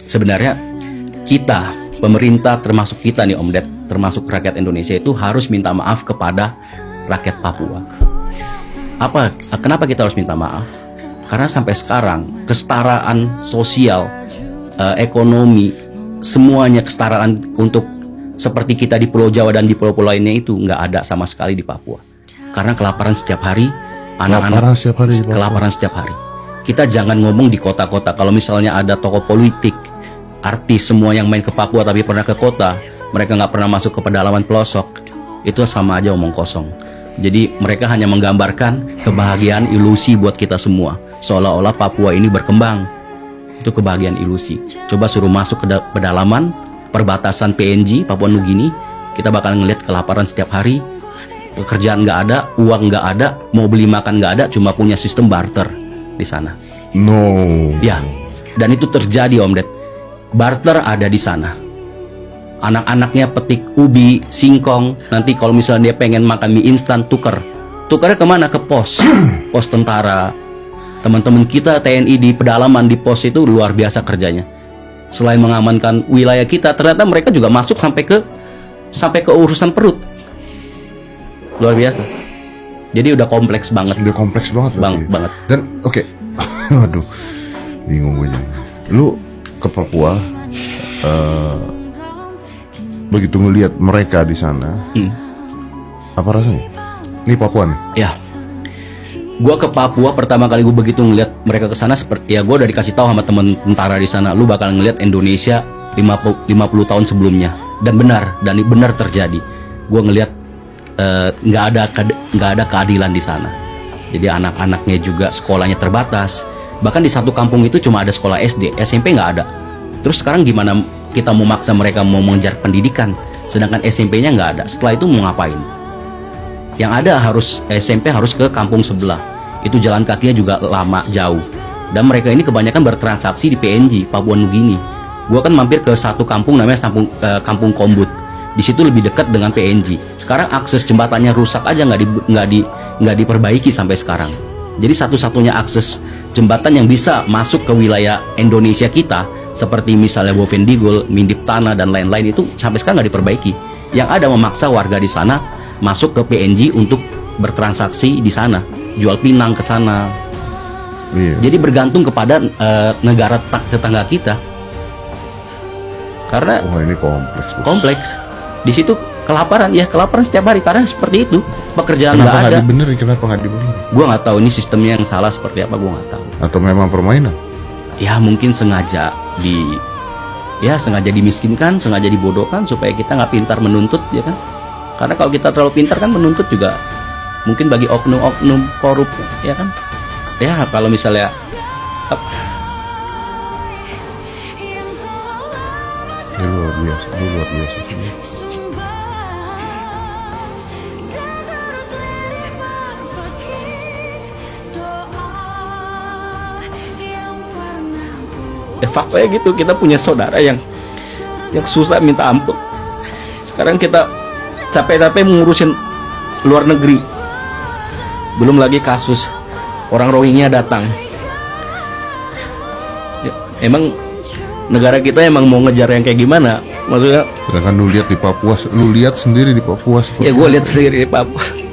Sebenarnya kita, pemerintah termasuk kita nih Om Ded, termasuk rakyat Indonesia itu harus minta maaf kepada rakyat Papua. Kenapa kita harus minta maaf? Karena sampai sekarang kesetaraan sosial, ekonomi, semuanya kesetaraan untuk seperti kita di Pulau Jawa dan di pulau-pulau lainnya itu nggak ada sama sekali di Papua. Karena kelaparan setiap hari, anak-anak kelaparan setiap hari. Kita jangan ngomong di kota-kota. Kalau misalnya ada tokoh politik, artis semua yang main ke Papua tapi pernah ke kota, mereka nggak pernah masuk ke pedalaman pelosok, itu sama aja omong kosong. Jadi mereka hanya menggambarkan kebahagiaan ilusi buat kita semua, seolah-olah Papua ini berkembang. Itu kebahagiaan ilusi. Coba suruh masuk ke pedalaman perbatasan PNG, Papua Nugini, kita bakal ngeliat kelaparan setiap hari, pekerjaan nggak ada, uang nggak ada, mau beli makan nggak ada, cuma punya sistem barter di sana. Ya, dan itu terjadi Om Ded. Barter ada di sana. Anak-anaknya petik ubi, singkong. Nanti kalau misalnya dia pengen makan mie instan, tukarnya kemana? Ke pos, pos tentara. Teman-teman kita TNI di pedalaman di pos itu luar biasa kerjanya. Selain mengamankan wilayah kita, ternyata mereka juga masuk sampai ke urusan perut. Luar biasa. Jadi udah kompleks banget. Udah kompleks banget. Banget. Dan oke. Aduh, bingung gue jadi. Lu ke Papua, begitu ngelihat mereka di sana, apa rasanya? Ini Papua nih. Ya. Gua ke Papua pertama kali gue begitu ngelihat mereka ke sana, seperti ya gue udah dikasih tahu sama temen tentara di sana, lu bakal ngelihat Indonesia 50 tahun sebelumnya. Dan benar terjadi. Gue ngelihat nggak ada keadilan di sana. Jadi anak-anaknya juga sekolahnya terbatas. Bahkan di satu kampung itu cuma ada sekolah SD, SMP nggak ada. Terus sekarang gimana kita mau maksa mereka mau mengejar pendidikan, sedangkan SMP-nya nggak ada? Setelah itu mau ngapain? Yang ada SMP harus ke kampung sebelah. Itu jalan kakinya juga lama, jauh. Dan mereka ini kebanyakan bertransaksi di PNG, Papua Nugini. Gua kan mampir ke satu kampung namanya Kampung Kombut. Di situ lebih dekat dengan PNG. Sekarang akses jembatannya rusak aja, nggak diperbaiki sampai sekarang. Jadi satu-satunya akses jembatan yang bisa masuk ke wilayah Indonesia kita, seperti misalnya Bovendigul, Mindip Tanah dan lain-lain, itu sampai sekarang nggak diperbaiki. Yang ada memaksa warga di sana masuk ke PNG untuk bertransaksi di sana, jual pinang ke sana. Jadi bergantung kepada negara tetangga kita. Karena ini kompleks. Di situ kelaparan setiap hari karena seperti itu, pekerjaan nggak ada. Kenapa nggak dibenerin? Gua nggak tahu ini sistemnya yang salah seperti apa, gua nggak tahu. Atau memang permainan? Ya mungkin sengaja dimiskinkan, sengaja dibodohkan supaya kita nggak pintar menuntut, ya kan? Karena kalau kita terlalu pintar kan menuntut juga mungkin bagi oknum-oknum korup, ya kan? Ya kalau misalnya luar biasa. faktanya gitu, kita punya saudara yang susah minta ampun. Sekarang kita capek-capek mengurusin luar negeri, belum lagi kasus orang Rohingya datang. Ya, emang negara kita emang mau ngejar yang kayak gimana? Maksudnya kan lu lihat di Papua, lu lihat sendiri di Papua. Ya gue lihat sendiri di Papua.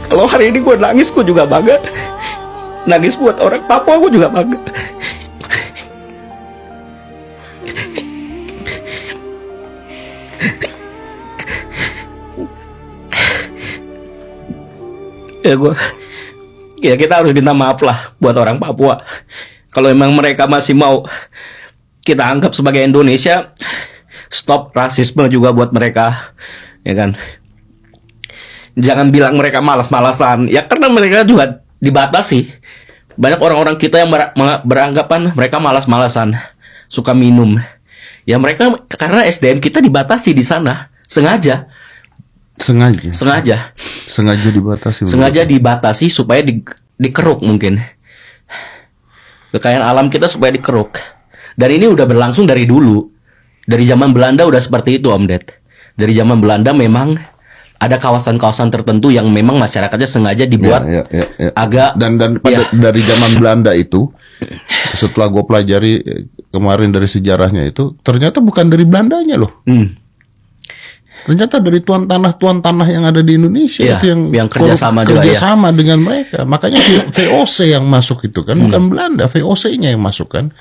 Kalau hari ini gue nangis, gue juga bangga. Nangis buat orang Papua, gue juga bangga. Ya kita harus minta maaf lah buat orang Papua. Kalau emang mereka masih mau kita anggap sebagai Indonesia, stop rasisme juga buat mereka, ya kan? Jangan bilang mereka malas-malasan, ya karena mereka juga dibatasi. Banyak orang-orang kita yang beranggapan mereka malas-malasan, suka minum. Ya mereka karena SDM kita dibatasi di sana, sengaja dibatasi. Sengaja dibatasi supaya dikeruk mungkin. Kekayaan alam kita supaya dikeruk. Dan ini udah berlangsung dari dulu. Dari zaman Belanda udah seperti itu, Om Ded. dari zaman Belanda memang ada kawasan-kawasan tertentu yang memang masyarakatnya sengaja dibuat Ya. agak Dan dari zaman Belanda itu, setelah gue pelajari kemarin dari sejarahnya itu, ternyata bukan dari Belandanya loh. Ternyata dari tuan tanah yang ada di Indonesia Iya, itu yang kerjasama juga, dengan mereka. Makanya VOC yang masuk itu kan bukan Belanda, VOC-nya yang masuk kan.